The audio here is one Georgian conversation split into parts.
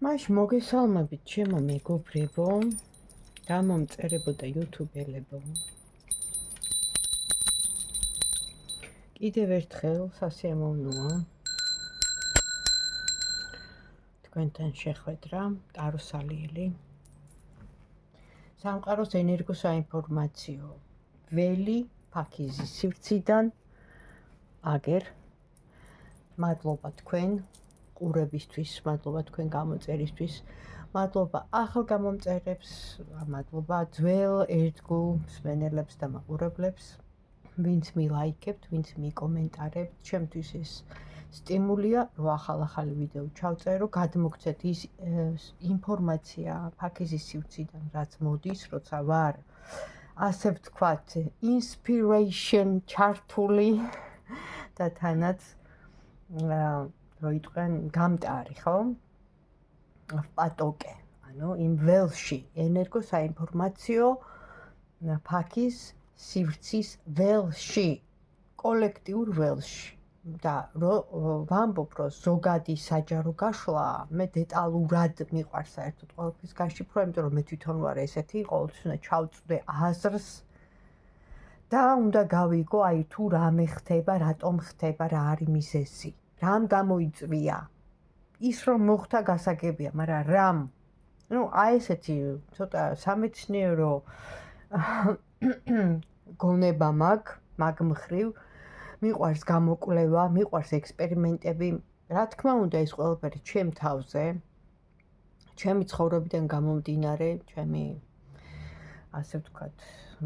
მაშ მოგესალმებით ჩემო მეგობრებო, გამომწერებო და YouTube-ელებო. კიდევ ერთხელ სასიამოვნოა თქვენთან შეხვედრა, კარუსალიელი. სამყაროს ენერგოსაინფორმაციო ველი ფაქიზის სივრციდან აგერ. მადლობა თქვენ ყურებისთვის, მადლობა თქვენ გამოწერისთვის, მადლობა ახალ გამომწერებს, მადლობა ძველ ერთგულ მსმენელებს და მაყურებლებს, ვინც მილაიქებთ, ვინც მიკომენტარებთ, ჩემთვის ეს სტიმულია, რომ ახალი ვიდეო ჩავწერო, გადმოგცეთ ის ინფორმაცია ფაქიზის სივრციდან, რაც მოდის, როცა ვარ, ასე ვთქვათ, inspiration ჩართული და თანაც როიტყვიან გამტარი, ხო? პატოკე, ანუ იმ ველში, ენერგოსაინფორმაციო ფაქის სივრცის ველში, კოლექტიურ ველში. და ვამბობ, რომ ზოგადი საჯარო გაშლა, მე დეტალურად მიყვარს საერთოდ ყველაფრის გაშიფრვა, იმიტომ რომ მე თვითონ ვარ ესეთი, ყოველთვის უნდა ჩავწვდე აზრს და უნდა გავიგო, აი თუ რამე ხდება, რატომ ხდება, რა არის მიზეზი. რამ გამოიწვია? ის რომ მოხდა გასაგებია, მაგრამ რამ? ნუ აი ესეთი ცოტა სამეცნიერო გონება მაგ მხრივ მიყვარს გამოკვლევა, მიყვარს ექსპერიმენტები. რა თქმა უნდა, ეს ყველაფერი ჩემ თავზე, ჩემი ცხოვრებიდან გამომდინარე, ჩემი ასე ვთქვათ,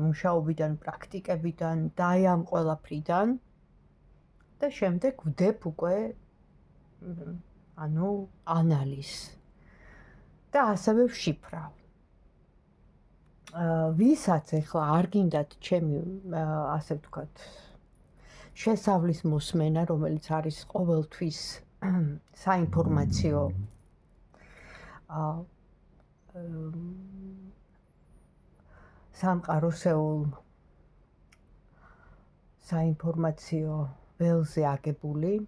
მუშაობიდან, პრაქტიკებიდან და აი ამ ყველაფრიდან და შემდეგ ვდებ უკვე ანუ ანალიზს და ასევე ვშიფრავ. ვისაც ახლა არ გინდათ ჩემი ასე ვთქვათ შესავლის მოსმენა, რომელიც არის ყოველთვის საინფორმაციო სამყაროსეულ საინფორმაციო ველზე აგებული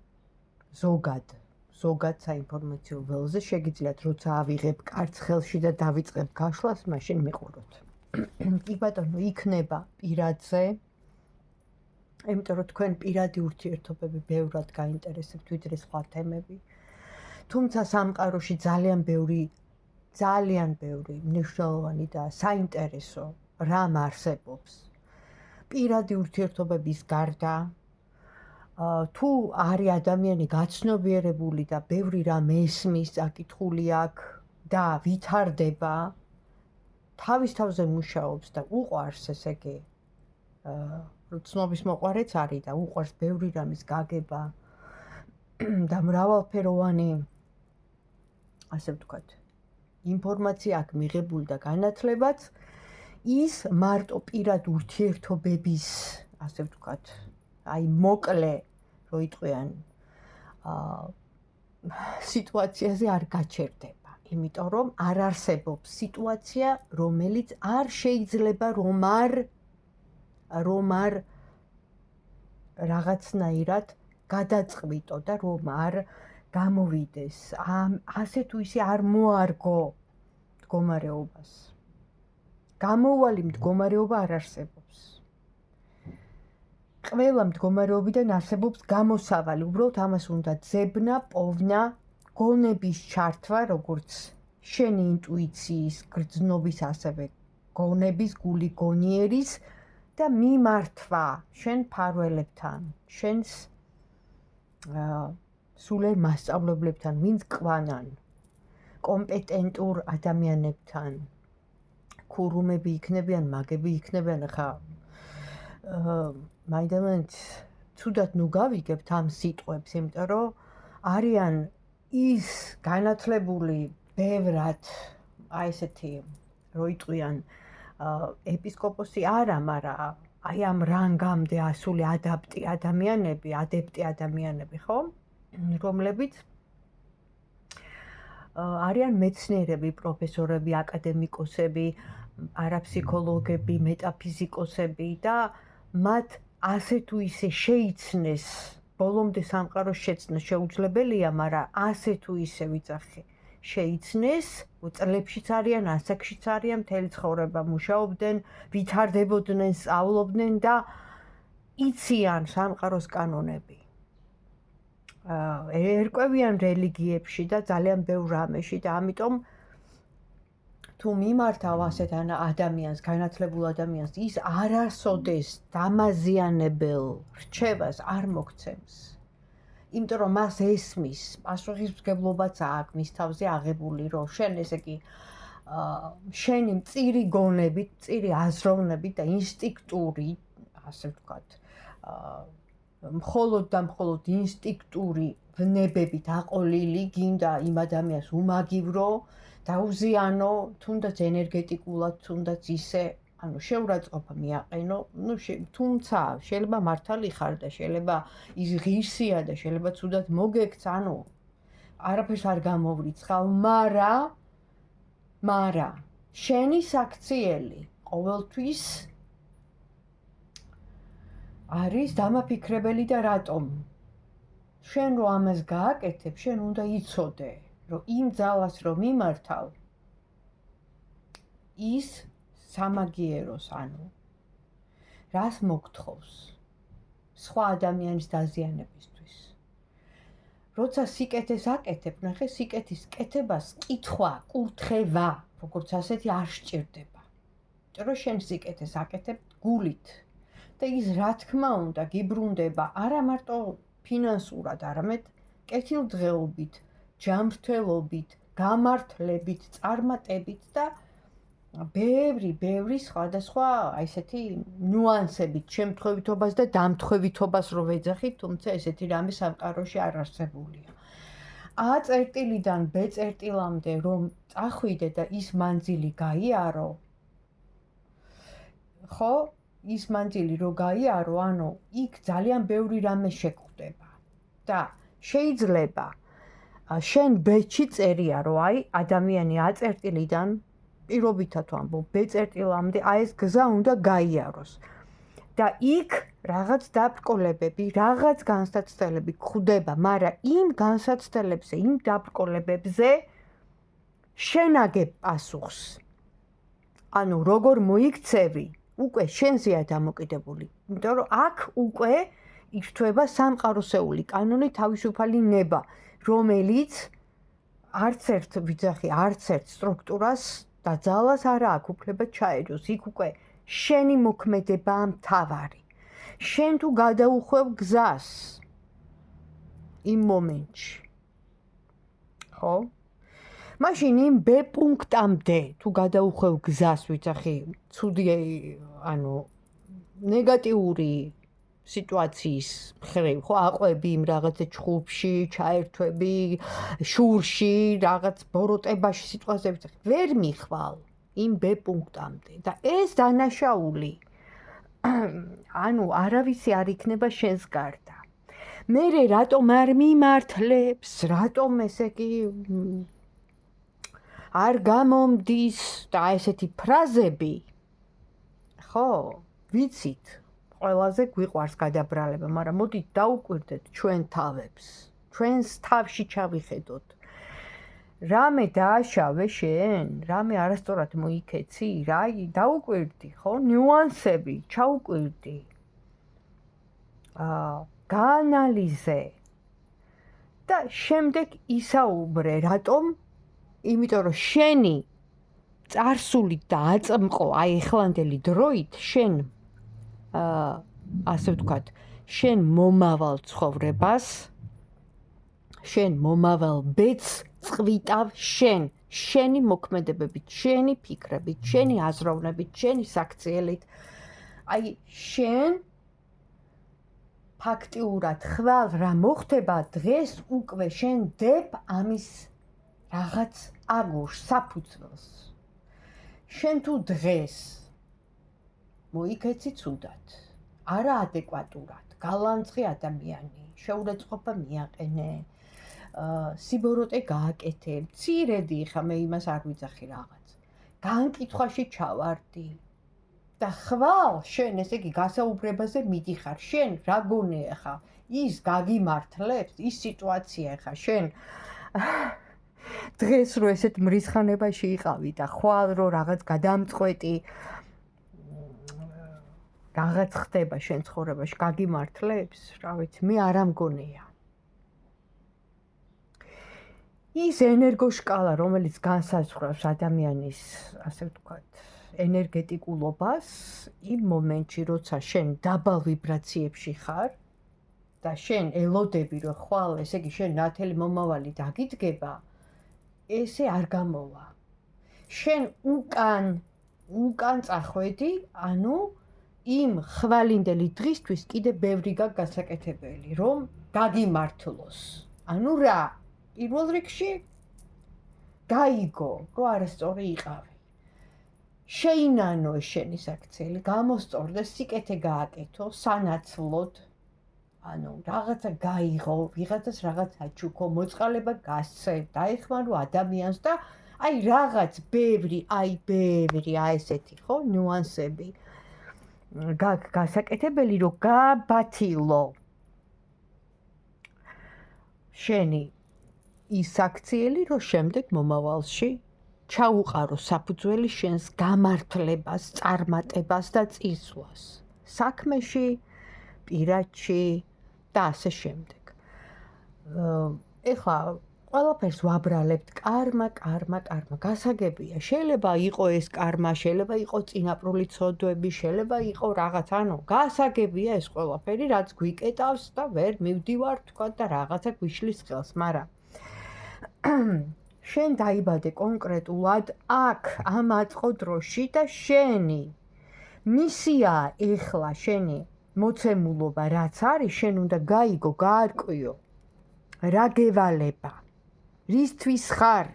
ზოგად საინფორმაციო ველზე შეგიძლიათ როცა ავიღებ კარც ხელში და დავიწყებ გაშლას, მაშინ მიყუროთ. კი ბატონო, იქნება პირადზე, იმიტომ რომ თქვენ პირადი ურთიერთობები ბევრად გაინტერესებთ ვიდრე სხვა თემები. თუმცა სამყაროში ძალიან ბევრი მნიშვნელოვანი და საინტერესო რამ არსებობს. პირადი ურთიერთობების გარდა თუ არის ადამიანი გაცნობიერებული და ბევრი რამ ესმის, აკითხული აქვს და ვითარდება, თავის თავზე მუშაობს და უყვარს, ესე იგი, ცნობის მოყვარეც არის და უყვარს ბევრი რამის გაგება და მრავალფეროვანი, ასე ვთქვათ, ინფორმაცია აქვს მიღებული და განათლებაც, ის მარტო პირად ურთიერთობების, ასე ვთქვათ, აი მოკლე რო იტყვიან სიტუაციაზე არ გაჩერდება, იმიტომ რომ არ არსებობს სიტუაცია, რომელიც არ შეიძლება რომ არ რაღაცნაირად გადაწყვიტო და რომ არ გამოვიდეს, ასე თუ ისე არ მოარგო მდგომარეობას. გამოუვალი მდგომარეობა არ არსებობს. ყველა მდგომარეობიდან არსებობს გამოსავალი, უბრალოდ ამას უნდა ძებნა, პოვნა, გონების ჩართვა, როგორც შენი ინტუიციის, გრძნობის, ასევე გონების, გული გონიერის და მიმართვა შენ ფარველებთან, შენს სულიერ მასწავლებლებთან, ვინც ყვანან, კომპეტენტურ ადამიანებთან, ქურუმები იქნებიან, მაგები იქნებიან, ხა მაინდამაინც ცუდად ნუ გავიგებთ ამ სიტყვებს, იმიტომ რომ არიან ის განათლებული ბევრად, აი ესეთი, რო იტყვიან, ეპისკოპოსი არა, მაგრამ აი ამ რანგამდე ასული ადეპტი ადამიანები, ხო? რომლებიც არიან მეცნიერები, პროფესორები, აკადემიკოსები, არაფსიქოლოგები, მეტაფიზიკოსები და მათ ასე თუ ისე შეიცნეს, ბოლომდე სამყაროს შეცნო შეუძლებელია, მაგრამ ასე თუ ისე ვიძახი, შეიცნეს, წლებშიც არიან, ასაკშიც არიან, მთელი ცხოვრება მუშაობდნენ, ვითარდებოდნენ, სწავლობდნენ და იციან სამყაროს კანონები. ერკვევიან რელიგიებში და ძალიან ბევრ რამეში და ამიტომ თუ მიმართავ ასეთ ადამიანს, განათლებულ ადამიანს, ის არასოდეს დამაზიანებელ რჩევას არ მოგცემს. იმიტომ რომ მას ესმის, პასუხისმგებლობაც აქვს მის თავზე აღებული, რომ შენ ესე იგი შენი მწირი გონებით, მწირი აზროვნებით და ინსტინქტური, ასე ვთქვათ, მხოლოდ და მხოლოდ ინსტინქტური ვნებებით აყოლილი გინდა იმ ადამიანს უმაგივრო, დაუზიანო, თუნდაც ენერგეტიკულად, თუნდაც ისე, ანუ შეურაცხყოფა მიაყენო, თუმცა შეიძლება მართალი ხარ და შეიძლება ის ღირსია და შეიძლება ცუდად მოგექცე, ანუ არაფერს არ გამოვრიცხავ, მაგრამ შენი საქციელი ყოველთვის არის დამაფიქრებელი და რატომ? შენ რო ამას გააკეთებ, შენ უნდა იცოდე, რომ იმ ძალას რომ მიმართავ, ის სამაგიეროს, ანუ რას მოგთხოვს სხვა ადამიანის დაზიანებისთვის. როცა სიკეთეს აკეთებ, ნახე, სიკეთის კეთებას კითხვა, კურთხევა, როგორც ასეთი არ სჭირდება. იმიტომ რომ შენ სიკეთეს აკეთებ გულით და ის რა თქმა უნდა გიბრუნდება არა მარტო ფინანსურად, არამედ კეთილდღეობით, ჯანმრთელობით, გამართლებით, წარმატებით და ბევრი სხვადასხვა ესეთი ნუანსებით, შემთხვევითობას და დამთხვევითობას რო ვეძახით, თუმცა ესეთი რამე სამყაროში არ არსებულია. A წერტილიდან B წერტილამდე რომ წახვიდე და ის მანძილი გაიარო, ხო? ის მანძილი რო გაიარო, ანუ იქ ძალიან ბევრი რამე შეგხვდება და შეიძლება შენ B-ში წერია, რომ აი ადამიანი A წერტილიდან პირობითად ვამბობ B წერტილამდე აი ეს გზა უნდა გაიაროს და იქ რაღაც დაბრკოლებები, რაღაც განსაცდელები გვხვდება, მაგრამ იმ განსაცდელებზე, იმ დაბრკოლებებზე შენ აგებ პასუხს. ანუ როგორ მოიქცევი, უკვე შენზეა დამოკიდებული. იმიტომ რომ აქ უკვე ირთვება სამყაროსეული კანონი, თავისუფალი ნება, რომელიც არც ერთ ვიძახი, არც ერთ სტრუქტურას და ძალას არ აქვს უფლება ჩაეჯოს. იქ უკვე შენი მოქმედებაა მთავარი. შენ თუ გადაუხვევ გზას იმ მომენტში. ხო? მაშინ იმ B პუნქტამდე თუ გადაუხვევ გზას, ვიძახი, ცუდი, ანუ ნეგატიური სიტუაციის მხრივ, ხო, აყვები იმ რაღაცა ჩხუბში, ჩაერთვები, შურში, რაღაც ბოროტებაში სიტყვაზე ვიძახი, ვერ მიხვალ იმ B პუნქტამდე და ეს დანაშაული ანუ არავისი არ იქნება შენს გარდა. მერე რატომ არ მიმართლებს, რატომ ესე იგი არ გამომდის და ესეთი ფრაზები, ხო, ვიცით, ყველაზე გვიყვარს გადაბრალება, მაგრამ მოდით დაუკვირდეთ ჩვენ თავებს, ჩვენს თავში ჩავიხედოთ. რამე დააშავე შენ, რამე არასწორად მოიქეცი, რა, დაუკვირდი, ხო, ნიუანსები, ჩაუკვირდი. გაანალიზე და შემდეგ ისაუბრე, რატომ? იმიტომ რომ შენი წარსულით და აწმყო აი ეხლანდელი დროით შენ ასე ვთქვათ, შენ მომავალ ცხოვრებას, შენ მომავალ ბედს წვიტავ შენ, შენი მოქმედებებით, შენი ფიქრებით, შენი აზროვნებით, შენი საქციელით. აი შენ ფაქტიურად ხვალ რა მოხდება დღეს უკვე შენ დებ ამის რაღაც აგურს, საფუძველს. შენ თუ დღეს მოიქეცი ცუდად, არაადეკვატურად, გალანძღი ადამიანი, შეურაცხყოფა მიაყენე, სიბოროტე გააკეთე, მცირედი ხა მე იმას არ ვიძახი რაღაც. განკითხვაში ჩავარდი და ხვალ შენ ესე იგი გასაუბრებაზე მიდიხარ, შენ რა გონია ხა, ის გაგიმართლებს, ის სიტუაცია ხა შენ დღეს რო ესეთ მრისხანებაში იყავი და ხვალ რო რაღაც გადამწყვეტი რაღაც ხდება შენ ცხოვრებაში, გაგიმართლებს, რა ვიცი, მე არ ამგონია. ის ენერგოშკალა, რომელიც განსაზღვრავს ადამიანის, ასე ვთქვათ, ენერგეტიკულობას, იმ მომენტში, როცა შენ დაბალ ვიბრაციებში ხარ და შენ ელოდები, რომ ხვალ, ესე იგი, შენ ნათელი მომავალი დაგიდგება, ესე არ გამოვა. შენ უკან წახვედი, ანუ იმ ხვალინდელი დღისთვის კიდე ბევრი გასაკეთებელი, რომ გაგიმართლოს. ანუ რა? პირველ რიგში გაიგო, რომ არასწორი იყავი. შეინანო შენი საქციელი, გამოსწორდა, სიკეთე გააკეთო, სანაცვლოდ. ანუ რაღაცა გაიღო, ვიღაცას რაღაც აჩუქო, მოწყალება გასცე, დაეხმარო ადამიანს და აი რაღაც ბევრი, ესეთი, ხო, ნიუანსები. გასაკეთებელი, რომ გაბათილო შენი ის აქციელი, რომ შემდეგ მომავალში ჩაუყარო საფუძველი შენს გამართლებას, წარმატებას და წინსვლას. საქმეში, პირადში და ასე შემდეგ. ეხლა ყველაფერს ვაბრალებთ კარმა. გასაგებია, შეიძლება იყო ეს კარმა, შეიძლება იყო წინაპრული ცოდვები, შეიძლება იყო რაღაც, ანუ გასაგებია ეს ყველაფერი, რაც გვიკეტავს და ვერ მივდივარ, თქვა და რაღაცა გვიშლის ხელს, მაგრამ შენ დაიბადე კონკრეტულად აქ ამ აწყო დროში და შენი მისია ეხლა შენი მოცემულობა რაც არის, შენ უნდა გაიგო, გაარკვიო რა გევალება, რისთვის ხარ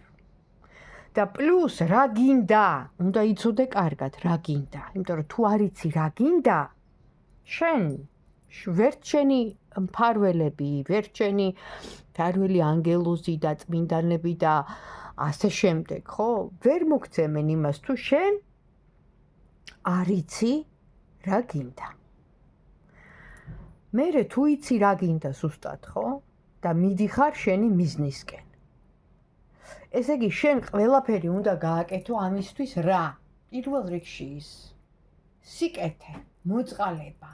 და პლუს რა გინდა, უნდა იცოდე კარგად რა გინდა, იმიტომ რომ თუ არ იცი რა გინდა, შენ ვერც შენი მფარველები, ვერც შენი მფარველი ანგელოზი და წმინდანები და ასე შემდეგ, ხო? ვერ მოგცემენ იმას, თუ შენ არ იცი რა გინდა. მერე თუ იცი რა გინდა ზუსტად, ხო? და მიდიხარ შენი მიზნისკენ. ესე იგი, შენ ყველაფერი უნდა გააკეთო ამისთვის რა? პირველ რიგში ის სიკეთე, მოწყალება.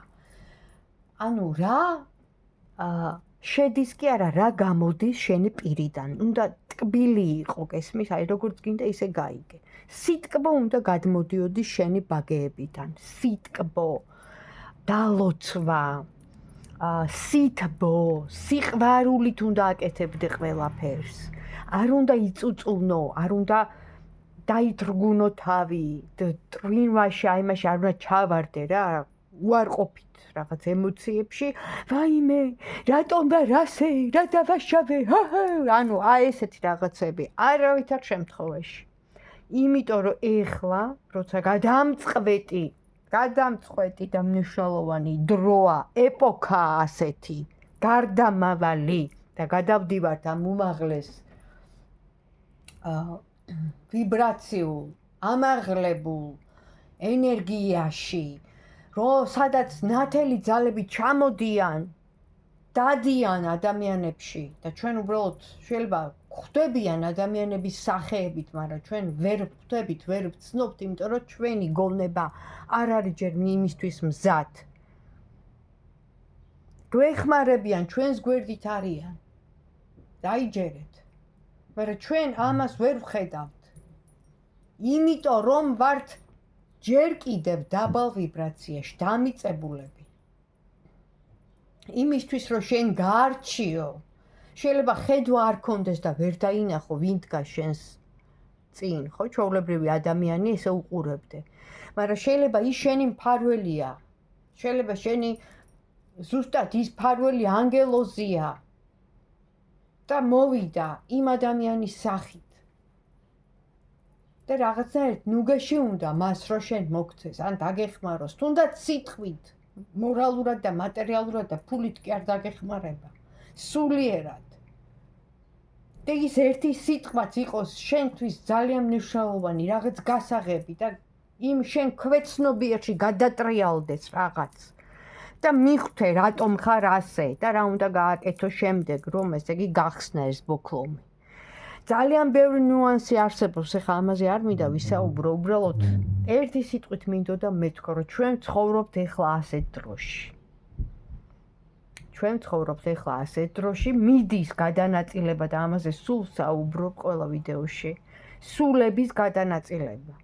ანუ რა შედის კი არა, რა გამოდის შენი პირიდან. უნდა ტკბილი იყო, გესმის, აი როგორც გინდა ისე გაიგე. სიტკბო უნდა გადმოდიოდეს შენი ბაგეებიდან. სიტკბო, დალოცვა, სითბო, სიყვარულით უნდა აკეთებდე ყველაფერს. არ უნდა იწუწუნო, არ უნდა დაიძრგუნო თავი, ტრვინვაში, აი მაშინ არ უნდა ჩავარდე რა, უარყოფით რაღაც ემოციებში, ვაიმე, რატომ და რასე, რა დავაშავე, ანუ აი ესეთი რაღაცები, არავითარ შემთხვევაში. იმიტომ რომ ეხლა, როცა გადამწყვეტი და მნიშვნელოვანი დროა, ეპოქაა ასეთი, გარდამავალი და გადავდივართ ამ უმაღლეს ვიბრაციულ, ამაღლებულ ენერგიაში, რომ სადაც ნათელი ძალები ჩამოდიან, დადიან ადამიანებში და ჩვენ უბრალოდ შეიძლება ხვდებიან ადამიანების სახეებით, მაგრამ ჩვენ ვერ ხვდებით, ვერ ვცნობთ, იმიტომ რომ ჩვენი გონება არ არის ჯერ იმისთვის მზად. გვეხმარებიან, ჩვენს გვერდით არიან. დაიჯერეთ. მაგრამ ჩვენ ამას ვერ ვხედავთ. იმიტომ რომ ვართ ჯერ კიდევ დაბალ ვიბრაციაში, დამიწებულები. იმისთვის რომ შენ გაარჩიო, შეიძლება ხედვა არ კონდეს და ვერ დაინახო ვინ დგას შენს წინ, ხო, ჩვეულებრივი ადამიანი ესე უყურებდე. მაგრამ შეიძლება ის შენი მფარველია. შეიძლება შენი ზუსტად ის მფარველი ანგელოზია და მოვიდა იმ ადამიანის სახით. და რაღაცნაირად ნუგაში უნდა მას რო შენ მოგცეს, ან დაგეხმაროს, თუნდაც სიტყვით, მორალურად და მატერიალურად და ფულით კი არ დაგეხმარება. სულიერად. და ის ერთი სიტყვაც იყოს შენთვის ძალიან მნიშვნელოვანი, რაღაც გასაღები და იმ შენ ქვეცნობიერში გადატრიალდეს რაღაც. და მიხვდე რატომ ხარ ასე და რა უნდა გააკეთო შემდეგ, რომ ესე იგი გახსნა ეს ბოქლომი. ძალიან ბევრი ნუანსი არსებობს, ეხლა ამაზე არ მინდა ვისაუბრო, უბრალოდ ერთი სიტყვით მინდოდა მეთქვა, რომ ჩვენ ცხოვრობთ ეხლა ასეთ დროში. ჩვენ ცხოვრობთ ეხლა ასეთ დროში, მიდის გადანაწილება და ამაზე სულ საუბრობ ყველა ვიდეოში. სულების გადანაწილება.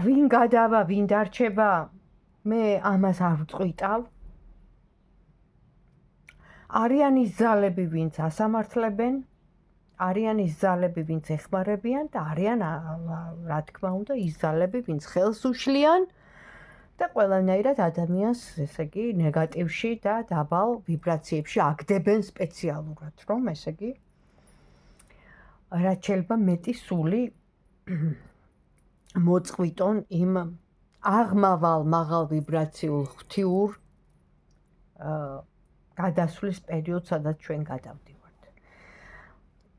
ვინ გადავა, ვინ დარჩება, მე ამას არ ვწყვიტავ. არიან ის ძალები, ვინც ასამართლებენ, არიან ის ძალები, ვინც ეხმარებიან და არიან, რა თქმა უნდა, ის ძალები, ვინც ხელს უშლიან და ყველანაირად ადამიანს, ესე იგი, ნეგატივში და დაბალ ვიბრაციებში აგდებენ სპეციალურად, რომ ესე იგი, რაც შეიძლება მეტი სული მოწყვიტონ იმ აღმავალ მაღალ ვიბრაციულ ღვთიურ გადასვლის პერიოდს, სადაც ჩვენ გადავდივართ.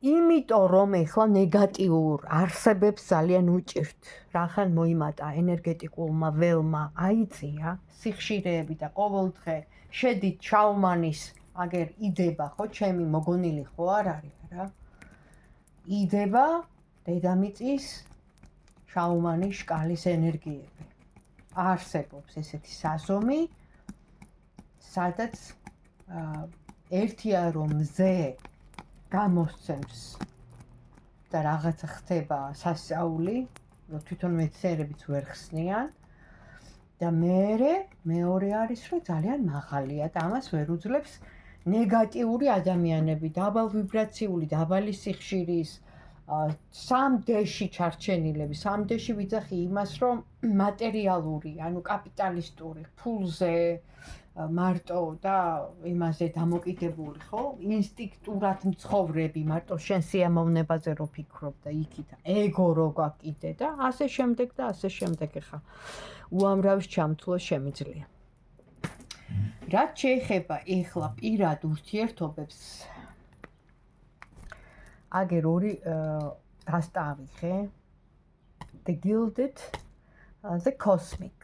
იმიტომ რომ ეხლა ნეგატიურ არსებებს ძალიან უჭირთ. რახან მოიმატა ენერგეტიკულმა ველმა აიწია სიხშირეები და ყოველდღე შედით შაუმანის, აგერ იდება ხო, ჩემი მოგონილი ხო არ არის რა. იდება დედამიწის შაუმანის შკალის ენერგიები. არსებობს ესეთი საზომი, სადაც ერთია რომ მზე გამოსცემს და რაღაცა ხდება სასწაული, რომ თვითონ მეცნიერებიც ვერ ხსნიან და მეორე არის რომ ძალიან მაღალია და ამას ვერ უძლებს ნეგატიური ადამიანები, დაბალ ვიბრაციული, დაბალი სიხშირის, 3D-ში ჩარჩენილები, 3D-ში ვიძახი იმას, რომ მატერიალური, ანუ კაპიტალისტური, ფულზე მარტო და იმაზე დამოკიდებული, ხო? ინსტინქტურად მცხოვრები, მარტო შენ სიამოვნებაზე რო ფიქრობ და იქით ეგო რო გაყიდე და ასე შემდეგ და ასე შემდეგ ხა. უამრავის ჩამთვლა შემიძლია. რაც შეეხება ეხლა პირად ურთიერთობებს, აგერ ორი დასტავიხე, the gilded, the cosmic.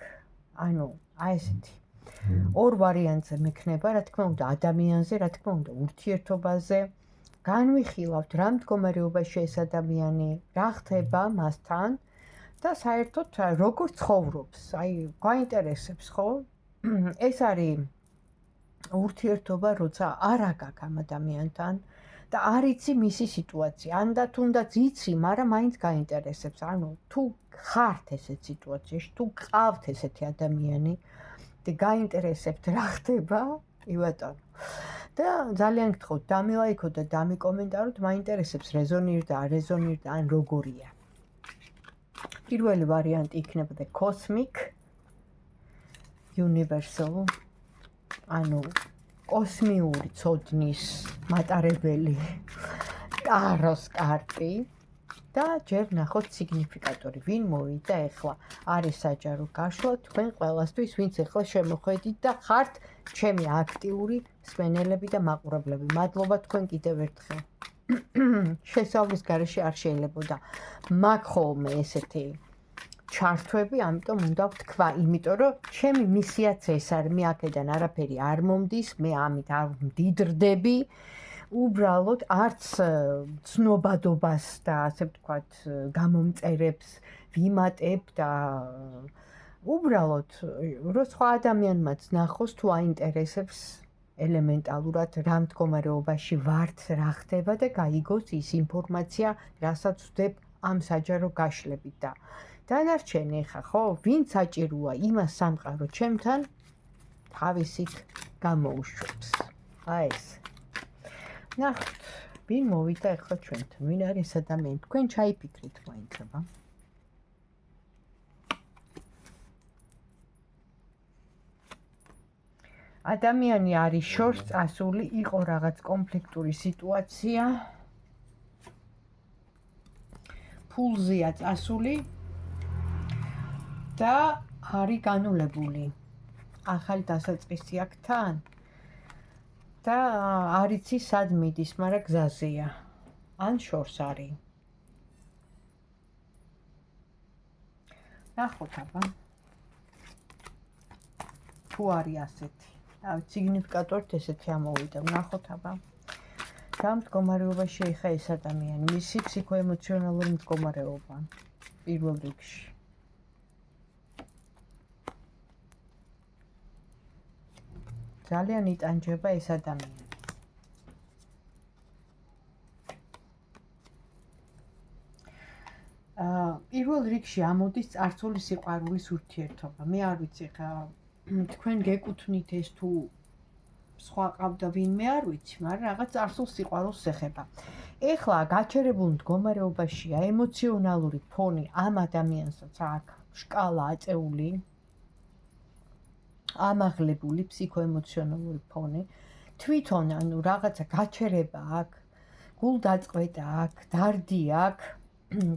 ანუ აი ესეთი. ორ ვარიანტზე მექნება, რა თქმა უნდა, ადამიანზე, რა თქმა უნდა, ურთიერთობაზე. განვიხილავთ, რა მდგომარეობაში ეს ადამიანი, რა ხდება მასთან და საერთოდ როგორ ცხოვრობს. აი, გაინტერესებს, ხო? ეს არის ურთიერთობა, როცა არა გაქვს ამ ადამიანთან და არ იცი მისი სიტუაცია. ანდა თუნდაც იცი, მაგრამ მაინც გაინტერესებს. ანუ თუ ხართ ესეთ სიტუაციაში, თუ გყავთ ესეთი ადამიანი და გაინტერესებთ რა ხდება, იბატონო. და ძალიან გთხოვთ, დამილაიქოთ და დამიკომენტაროთ, მაინტერესებს რეზონირ და არეზონირ და ან როგორია. პირველი ვარიანტი იქნება the cosmic, universal, ანუ კოსმიური ცოდნის მატარებელი ტაროს კარტი და ჯერ ნახოთ სიგნიფიკატორი. ვინ მოვიდა ეხლა? არის საჯარო გაშლა თქვენ ყველასთვის, ვინც ეხლა შემოხედით და ხართ ჩემი აქტიური მსმენელები და მაყურებლები. მადლობა თქვენ კიდევ ერთხელ. შესავლის გარეშე არ შეიძლებოდა მაგ ხოლმე ესეთი ჩართვები, ამიტომ უნდა ვთქვა, იმიტომ რომ ჩემი მისიაც ეს არის, მე აქედან არაფერი არ მომდის, მე ამით არ მდიდრდები, უბრალოდ არც ცნობადობას და ასე ვთქვათ, გამომწერებს ვიმატებ და უბრალოდ რომ სხვა ადამიანმაც ნახოს თუ აინტერესებს ელემენტალურად რა მდგომარეობაში ვართ, რა ხდება და გაიგოს ის ინფორმაცია, რასაც ვდებ ამ საჯარო გაშლებით და დანარჩენი ხა, ხო, ვინც საჭიროა იმას სამყარო ჩემთან თავისით გამოუშვებს. აი ეს. ნახოთ, ვინ მოვიდა ახლა ჩვენთან, ვინ არის ადამიანი, თქვენ ჩაიფიქრით მაინც, აბა. ადამიანი არის შორს წასული, იყო რაღაც კონფლიქტური სიტუაცია. ფულზეა წასული და არის განულებული. ახალი დასაწყისი აქვს თან და არ იცი სად მიდის, მაგრამ გზაზეა. ან შორს არის. ნახოთ აბა. თუ არის ასეთი. სიგნიფიკატორით ესეთი ამოვიდა, ნახოთ აბა. რა მდგომარეობაში ეხა ეს ადამიანი, მისი ფსიქოემოციონალური მდგომარეობა პირველ რიგში. ძალიან იტანჯება ეს ადამიანი. პირველ რიგში ამოდის წარსული სიყვარულის ურთიერთობა. მე არ ვიცი ხა თქვენ გეკუთვნით ეს თუ სხვა ყავდა ვინმე არ ვიცი, მაგრამ რაღაც წარსულ სიყვარულს ეხება. ეხლა გაჩერებულ მდგომარეობაშია ემოციონალური ფონი ამ ადამიანსაც აქვს შკალა აწეული, ამაღლებული ფსიქოემოციონალური ფონი, თვითონ ანუ რაღაცა გაჩერება აქვს, გულდაწყვეტა აქვს, დარდი აქვს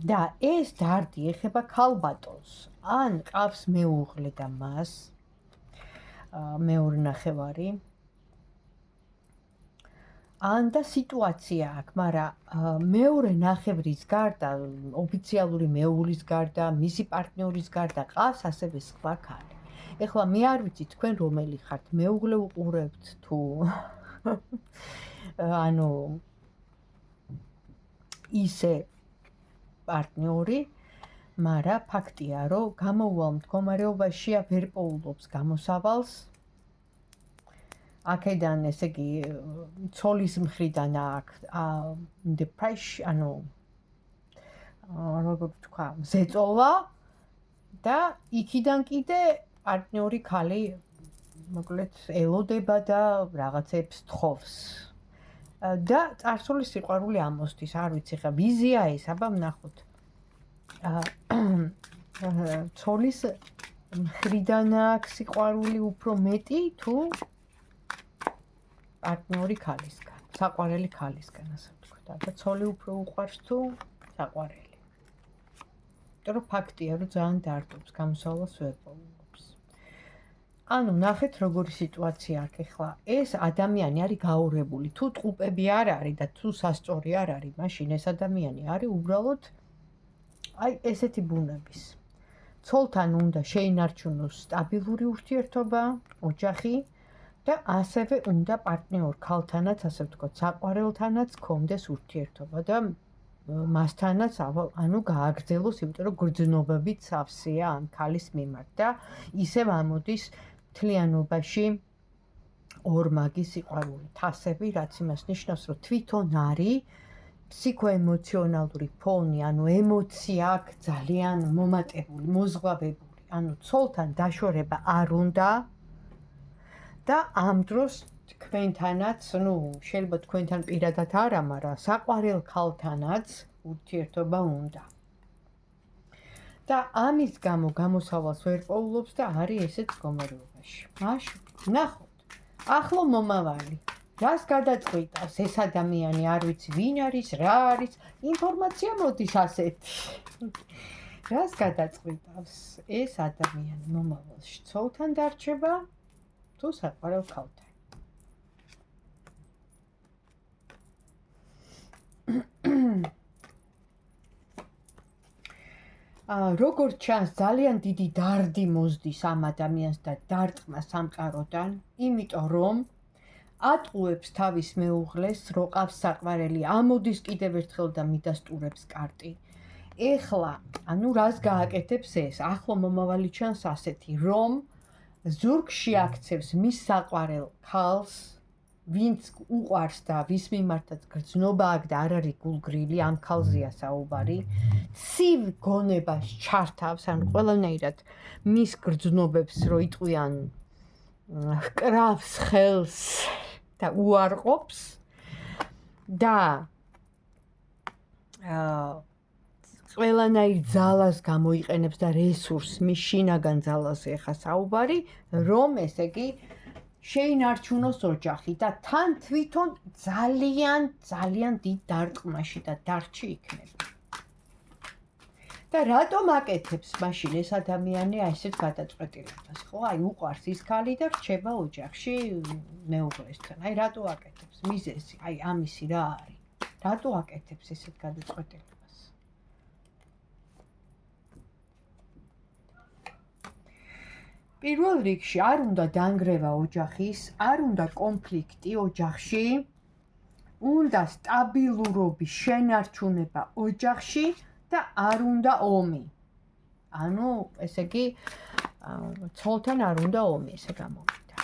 და ეს დარდი ეხება ქალბატონს. ან ყავს მეუღლე და მას მეორე ნახევარი. ან და სიტუაცია აქვს, მაგრამ მეორე ნახევრის გარდა, ოფიციალური მეუღლის გარდა, მისი პარტნიორის გარდა ყავს ასევე სხვა ქალი. ეხლა მე არ ვიცი თქვენ რომელი ხართ, მეუღლე უყურებთ თუ ანუ ისე პარტნიორი, მაგრამ ფაქტია, რომ გამოუვალ მდგომარეობაშია ვერ პოულობს გამოსავალს. აქედან ესე იგი ცოლის მხრიდან აქვს depression, ანუ როგორ ვთქვა, ზეწოლა და იქიდან კიდე პარტნიორი ქალი მოკლედ ელოდება და რაღაცებს თხოვს. და წარსული სიყვარული ამოსდის, არ ვიცი ხა ვიზია ეს, აბა ვნახოთ. ცოლის მხრიდან აქვს სიყვარული უფრო მეტი თუ პარტნიორი ქალისგან, საყვარელი ქალისგან, ასე ვთქვათ. და ცოლი უფრო უყვარს თუ საყვარელი. იმიტომ რომ ფაქტია, რომ ძალიან დარდობს, გამოსავალს ვერ პოულობს. ანუ ნახეთ როგორი სიტუაცია აქვს ეხლა. ეს ადამიანი არის გაურებული, თუ ტყუპები არ არის და თუ სასწორი არ არის, მაშინ ეს ადამიანი არის უბრალოდ აი ესეთი ბუნების. ცოლთან უნდა შეინარჩუნოს სტაბილური ურთიერთობა, ოჯახი და ასევე უნდა პარტნიორ ქალთანაც, ასე ვთქვათ, საყვარელთანაც გქონდეს ურთიერთობა და მასთანაც ანუ გააგრძელოს, იმიტომ რომ გრძნობებით სავსეა ამ ქალის მიმართ და ისევ ამოდის მთლიანობაში ორმაგი სიყვარული, თასები, რაც იმას ნიშნავს, რომ თვითონ არის ფსიქოემოციონალური ფონი, ანუ ემოცია აქვს ძალიან მომატებული, მოზღვავებული, ანუ ცოლთან დაშორება არ უნდა და ამ დროს თქვენთანაც, ну, შეიძლება თქვენთან პირადად არა, მაგრამ საყვარელ ქალთანაც ურთიერთობა უნდა. და ამის გამო გამოსავალს ვერ პოულობს და არის ესეთ მდგომარეობაში. მაშინ ნახოთ, ახლო მომავალი. რას გადაწყვიტავს ეს ადამიანი, არ ვიცი ვინ არის, რა არის, ინფორმაცია მოდის ასეთი. რას გადაწყვიტავს ეს ადამიანი მომავალში, ცოლთან დარჩება თუ საყვარელ ქალთან. როგორც ჩანს, ძალიან დიდი დარდი მოსდის ამ ადამიანს და დარტყმა სამყაროდან, იმიტომ რომ ატყუებს თავის მეუღლეს, რო ყავს საყვარელი, ამოდის კიდევ ერთხელ და მიდასტურებს კარტი. ეხლა, ანუ რას გააკეთებს ეს? ახლო მომავალი ჩანს ასეთი, რომ ზურგში აქცევს მის საყვარელ ქალს, ვინც უყვარს და ვის მიმართაც გრძნობა აქვს და არ არის გულგრილი, ამ ქალზეა საუბარი. ცივ გონებას ჩართავს, ანუ ყველანაირად მის გრძნობებს რო იტყვიან, ჰკრავს ხელს და უარყოფს და ყველანაირ ძალას გამოიყენებს და რესურსს, მის შინაგან ძალაზე ახლა საუბარი, რომ ესე იგი შეინარჩუნოს ოჯახი და თან თვითონ ძალიან დიდ დარტყმაში და დარჩი იქნება. და რატომ აკეთებს მაშინ ეს ადამიანი ასეთ გადაწყვეტილებას, ხო? აი უყვარს ის ქალი და რჩება ოჯახში მეუღლესთან. აი რატო აკეთებს? მიზეზი, აი ამისი რა არის? რატო აკეთებს ესეთ გადაწყვეტილებას? პირველ რიგში არ უნდა დანგრევა ოჯახის, არ უნდა კონფლიქტი ოჯახში უნდა სტაბილურობის შენარჩუნება ოჯახში და არ უნდა ომი. ანუ ესე იგი ცოლთან არ უნდა ომი, ესე გამოვიდა.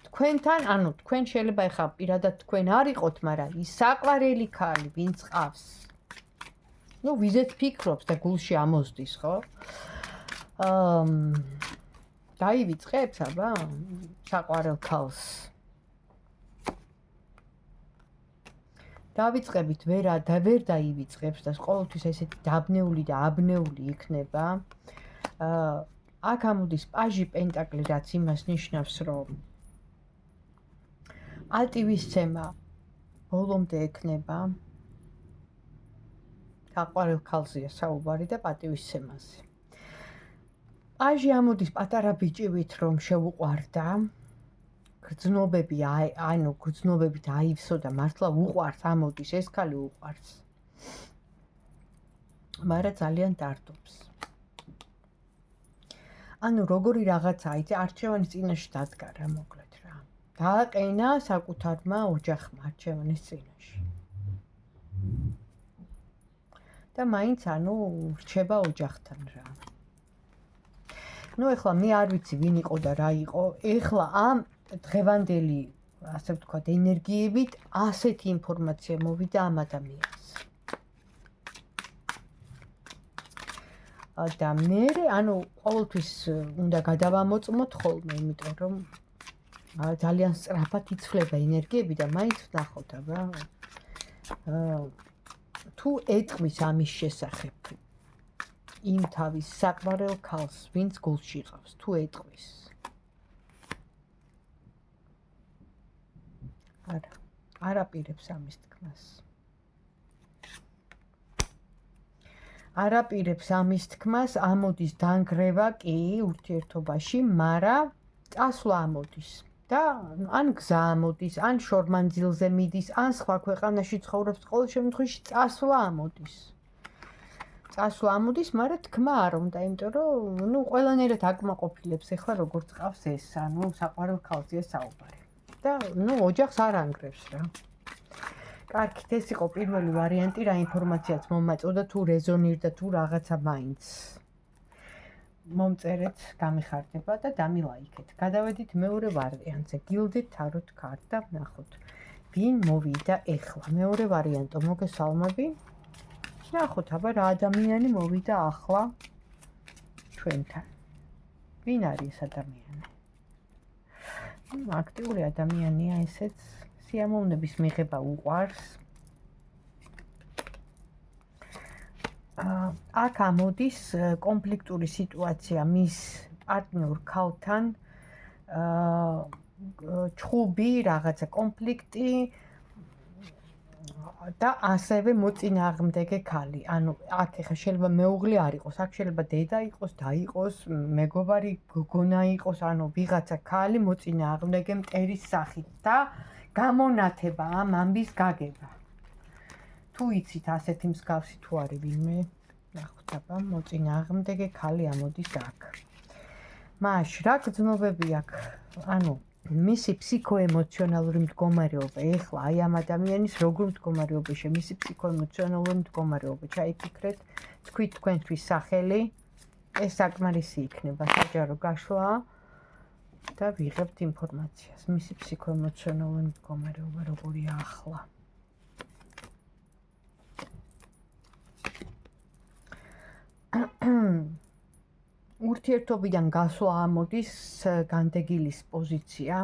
თქვენთან, ანუ თქვენ შეიძლება ეხლა პირადად თქვენ არ იყოთ, მაგრამ ის საყვარელი ქალი, ვინც ყავს. ვიზეთ ფიქრობს და გულში ამოსდის, ხო? დაივიწყებს, აბა, საყვარელ ქალს. დავიწყებით ვერ დაივიწყებს და ყოველთვის ესეთი დაბნეული და აბნეული იქნება. აქ ამოდის პაჟი პენტაკლი, რაც იმას ნიშნავს, რომ პატივისცემა ბოლომდე ექნება. საყვარელ ქალზეა საუბარი და პატივისცემაზე. პაჟი ამოდის პატარა ბიჭივით, რომ შეუყვარდა. გრძნობებით აივსო და მართლა უყვარს, ამოდის ეს ქალი უყვარს. მაგრამ ძალიან დარდობს. ანუ როგორი რაღაცაა, იცი, არჩევანის წინაშე დადგა რა, მოკლედ რა. დააყენა საკუთარმა ოჯახმა არჩევანის წინაშე. და მაინც რჩება ოჯახთან რა. ეხლა მე არ ვიცი ვინ იყო და რა იყო. ეხლა ამ დღევანდელი, ასე ვთქვათ, ენერგიებით ასეთი ინფორმაცია მოვიდა ამ ადამიანს. და მე, ყოველთვის უნდა გადავამოწმოთ ხოლმე, იმიტომ რომ ძალიან სწრაფად იცვლება ენერგიები და მაინც ვნახოთ, აბა. თუ ეტყვის ამის შესახებ იმ თავის საყვარელ ქალს, ვინც გულში ყავს, თუ ეტყვის. არ აპირებს ამის თქმას. არ აპირებს ამის თქმას, ამოდის დანგრევა კი ურთიერთობაში, მაგრამ წასვლა ამოდის. და ან გზა ამოდის, ან შორმანძილზე მიდის, ან სხვა ქვეყანაში ცხოვრობს, ყოველ შემთხვევაში წასვლა ამოდის. წასვლა ამოდის, მაგრამ თქმა არ უნდა, იმიტომ რომ ყველანაირად აკმაყოფილებს ეხლა როგორც ყავს ეს, საყვარელ ქალზეა საუბარი. და ოჯახს არ ანგრევს რა. კარგით, ეს იყო პირველი ვარიანტი, რა ინფორმაციაც მომაწოდა, თუ რეზონირდა, თუ რაღაცა მაინც. მომწერეთ, გამიხარდება და დამილაიქეთ. გადავედით მეორე ვარიანტზე. გილდით თაროთ ქართ და ვნახოთ, ვინ მოვიდა ეხლა. მეორე ვარიანტო, მოგესალმები. ვნახოთ, აბა რა ადამიანი მოვიდა ახლა ჩვენთან. ვინ არის ეს ადამიანი? აქტიური ადამიანია ესეც, სიამოვნების მიღება უყვარს. აქ ამოდის კონფლიქტური სიტუაცია მის პარტნიორ ქალთან, ჩხუბი, რაღაცა კონფლიქტი და ასევე მოწინააღმდეგე ქალი. ანუ აქ ეხლა შეიძლება მეუღლე არ იყოს, აქ შეიძლება დედა იყოს, და იყოს, მეგობარი, გოგონა იყოს, ანუ ვიღაცა ქალი მოწინააღმდეგე მტერის სახით და გამონათება ამ ამბის გაგება. თუ იცით ასეთი მსგავსი თუ არის ვინმე, ნახოთ, აბა, მოწინააღმდეგე ქალი ამოდის აქ. მაშ რა გრძნობები აქვს? ანუ მისი ფსიქოემოციონალური მდგომარეობა, ეხლა აი ამ ადამიანის როგორ მდგომარეობაშია, მისი ფსიქოემოციონალური მდგომარეობა, ჩაიფიქრეთ, თქვით თქვენთვის სახელი, ეს საკმარისი იქნება საჯარო გაშლა და ვიღებთ ინფორმაციას. მისი ფსიქოემოციონალური მდგომარეობა როგორია ახლა. ურთიერთობიდან გასვლა ამოდის განდეგილის პოზიცია.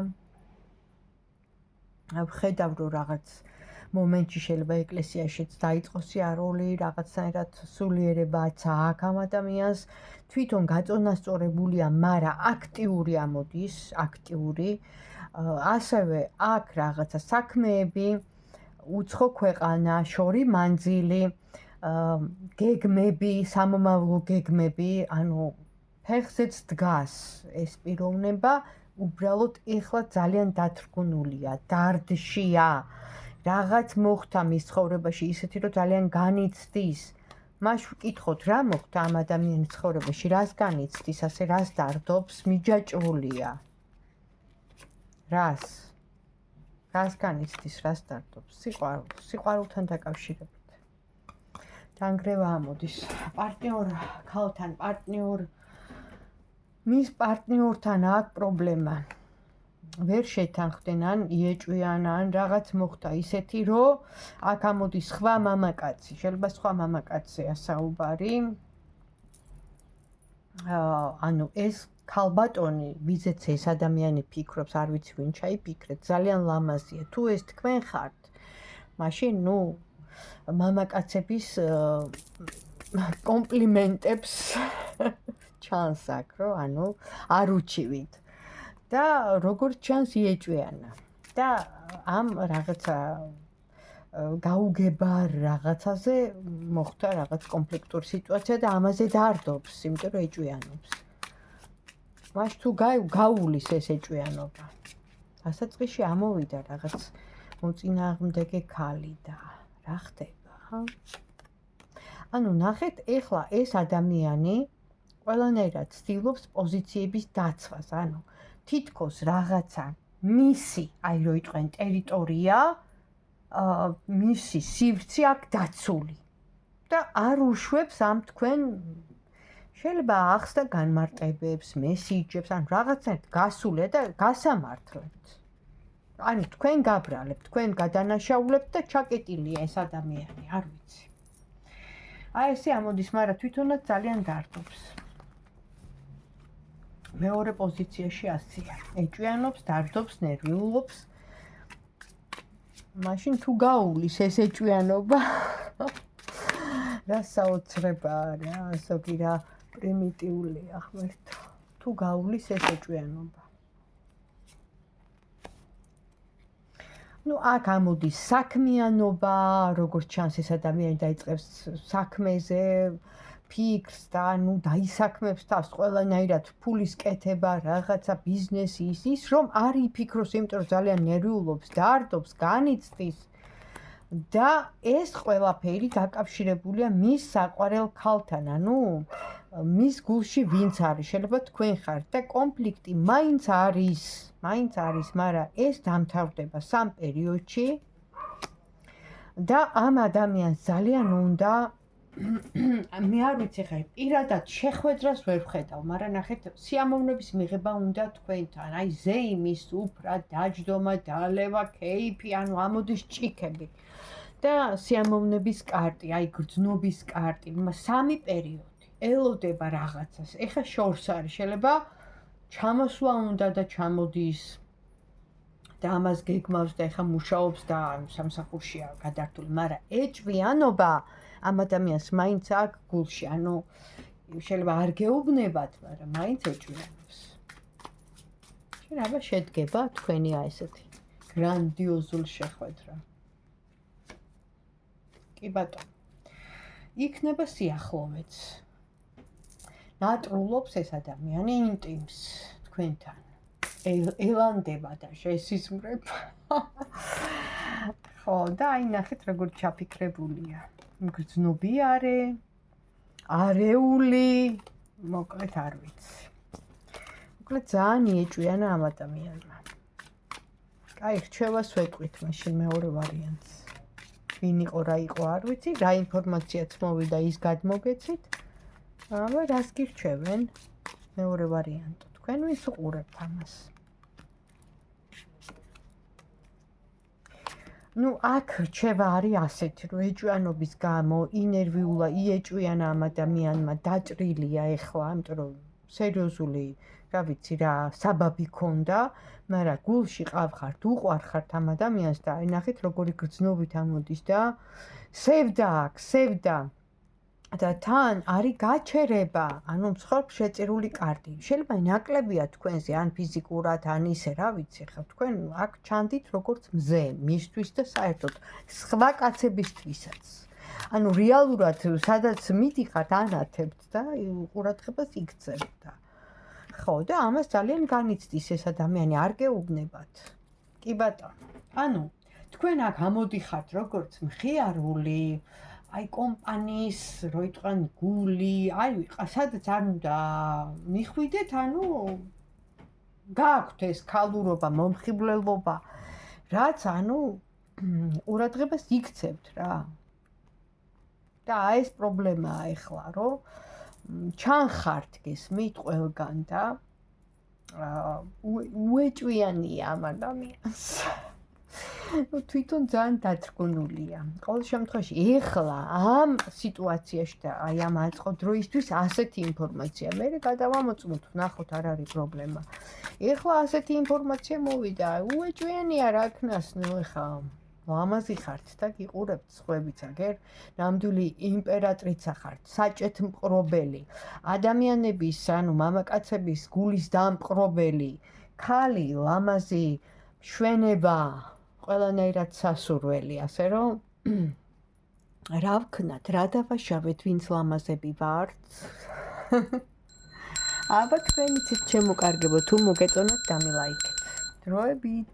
ვხედავ, რომ რაღაც მომენტში შეიძლება ეკლესიაშიც დაიწყოს სიარული, რაღაცნაირად სულიერებაც აქ ამ ადამიანს, თვითონ გაწონასწორებულია, მაგრამ აქტიური ამოდის, აქტიური. ასევე აქ რაღაცა საქმეები, უცხო ქვეყანა, შორი მანძილი, გეგმები, სამომავლო გეგმები, ანუ ფეხზეც დგას ეს პიროვნება, უბრალოდ ეხლა ძალიან დათრგუნულია, დარდშია. რაღაც მოხდა მის ცხოვრებაში ისეთი, რომ ძალიან განიცდის. მაშ ვკითხოთ, რა მოხდა ამ ადამიანის ცხოვრებაში, რას განიცდის, ასე რას დარდობს, მიჯაჭვულია. რას? რას განიცდის, რას დარდობს? სიყვარულთან დაკავშირებით. დანგრევა ამოდის. ქალთან მის პარტნიორთან აქვს პრობლემა. ვერ შეთანხმდნენ, ან იეჭვიან, ან რაღაც მოხდა ისეთი, რომ აქ ამოდის სხვა მამაკაცი, შეიძლება სხვა მამაკაცია საუბარი. ანუ ეს ქალბატონი, ვიზეც ეს ადამიანი ფიქრობს, არ ვიცი ვინ ჩაიფიქრეთ, ძალიან ლამაზია. თუ ეს თქვენ ხართ, მაშინ მამაკაცების კომპლიმენტებს ჩანს აქ, რომ არ უჩივით. და როგორც ჩანს იეჭვიანა. და ამ რაღაცა გაუგება რაღაცაზე მოხდა რაღაც კონფლიქტური სიტუაცია და ამაზე დარდობს, იმიტომ რომ ეჭვიანობს. მას თუ გაუვლის ეს ეჭვიანობა. დასაწყისში ამოვიდა რაღაც მოწინააღმდეგე ქალი და რა ხდება? ანუ ნახეთ, ეხლა ეს ადამიანი ყველანაირად ცდილობს პოზიციების დაცვას, ანუ თითქოს რაღაცა მისი, რო იტყვენ ტერიტორია, მისი სივრცე აქ დაცული და არ უშვებს ამ თქვენ შეიძლება ახსნა განმარტებებს, მესიჯებს, ან რაღაცნაირად გასულეთ და გასამართლებთ. ანუ თქვენ გაბრალებთ, თქვენ გადანაშაულებთ და ჩაკეტილია ეს ადამიანი, არ ვიცი. ესე ამოდის, მაგრამ თვითონაც ძალიან დარდობს. მეორე პოზიციაში ასია. ეჭვიანობს, დარდობს, ნერვიულობს. მაშინ თუ გაუვლის ეს ეჭვიანობა, რა საოცრებაა რა, ზოგი რა პრიმიტიულია ღმერთო. თუ გაუვლის ეს ეჭვიანობა. აქ ამოდის საქმიანობა, როგორც ჩანს ეს ადამიანი დაიწყებს საქმეზე, ფიქრს და დაისაქმებს თავს ყველანაირად ფულის კეთება, რაღაცა ბიზნესი ის რომ არ იფიქროს, იმიტომ რომ ძალიან ნერვიულობს, დარდობს, განიცდის და ეს ყველაფერი დაკავშირებულია მის საყვარელ ქალთან, მის გულში ვინც არის, შეიძლება თქვენ ხართ და კონფლიქტი მაინც არის, მაგრამ ეს დამთავრდება სამ პერიოდში და ამ ადამიანს ძალიან უნდა მე არ ვიცი ხა პირადად შეხვედრას ვერ ვხედავ, მაგრამ ნახეთ, სიამოვნების მიღება უნდა თქვენთან, ზეიმის უფრა, დაჯდომა, დალევა, კეიფი, ამოდის ჭიქები და სიამოვნების კარტი, გრძნობის კარტი, სამი პერიოდი, ელოდება რაღაცას, ეხა შორს არის, შეიძლება ჩამოსვლა უნდა და ჩამოდის და ამას გეგმავს და ეხა მუშაობს და სამსახურშია გადართული, მაგრამ ეჭვიანობა ამ ადამიანს მაინც აქვს გულში, შეიძლება არ გეუბნებათ, მაგრამ მაინც ეჭვიანობს. შენ აბა შედგება თქვენი ესეთი გრანდიოზული შეხვედრა. კი ბატონო. იქნება სიახლოვეც. ნატრულობს ეს ადამიანი ინტიმს თქვენთან. ელანდება და შესიზმრება. ხო, და ნახეთ როგორ ჩაფიქრებულია. გრძნობი არეული, მოკლედ არ ვიცი. მოკლედ ძალიან იეჭვიანა ამ ადამიანმა. რჩევას ვეტყვით მაშინ მეორე ვარიანტს. ვინ იყო, რა იყო, არ ვიცი, რა ინფორმაციაც მოვიდა ის გადმოგეცით. აბა რას გირჩევენ? მეორე ვარიანტი. თქვენ ვის უყურებთ ამას? აქ რჩევა არის ასეთი, რომ ეჭვიანობის გამო იეჭვიანა ამ ადამიანმა, დაჭრილია ეხლა, იმიტომ რომ სერიოზული, რა ვიცი რა, საბაბი ქონდა, მაგრამ გულში ყავხართ, უყვარხართ ამ ადამიანს და ნახეთ როგორი გრძნობით ამოდის და სევდა და თან არის გაჩერება, მსხვერპლ შეწირული კარტი. შეიძლება ნაკლებია თქვენზე, ან ფიზიკურად, ან ისე, რა ვიცი, ხა თქვენ აქ ჩანდით როგორც მზე, მისთვის და საერთოდ სხვა კაცებისთვისაც. რეალურად, სადაც მიდიხართ, ანათებთ და ყურადღებას იქცევთ და. ხო, და ამას ძალიან განიცდის ეს ადამიანი, არ გეუბნებათ. კი ბატონო. თქვენ აქ ამოდიხართ როგორც მხიარული, კომპანიის, რო იტყვიან გული, სადაც არ უნდა მიხვიდეთ, გააქვთ ეს ქალურობა, მომხიბვლელობა, რაც ანუ ყურადღებას იქცევთ რა. და აი ეს პრობლემაა ახლა, რომ ჩანხართ გესმით ყველგან და უეჭვიანია ამ ადამიანს. თვითონ ძალიან დათრგუნულია. ყოველ შემთხვევაში ეხლა ამ სიტუაციაში და აი ამ აწყო დროისთვის ასეთი ინფორმაცია. მე გადავამოწმოთ, ვნახოთ არ არის პრობლემა. ეხლა ასეთი ინფორმაცია მოვიდა. უეჭვიანია რა ქნას, ნუ ეხლა ლამაზი ხართ და გიყურებთ სხვებიც აგერ. ნამდვილი იმპერატრიცა ხართ, საჭეთ მყრობელი. ადამიანების, ანუ მამაკაცების გულის დამპყრობელი, ქალი, ლამაზი, შვენება ყველანაირად სასურველი, ასე რომ რა ვქნათ, რა დავაშავეთ, ვინც ლამაზები ვართ? აბა თქვენ იცით ჩემო კარგებო, თუ მოგეწონათ დამილაიქეთ. დროებით.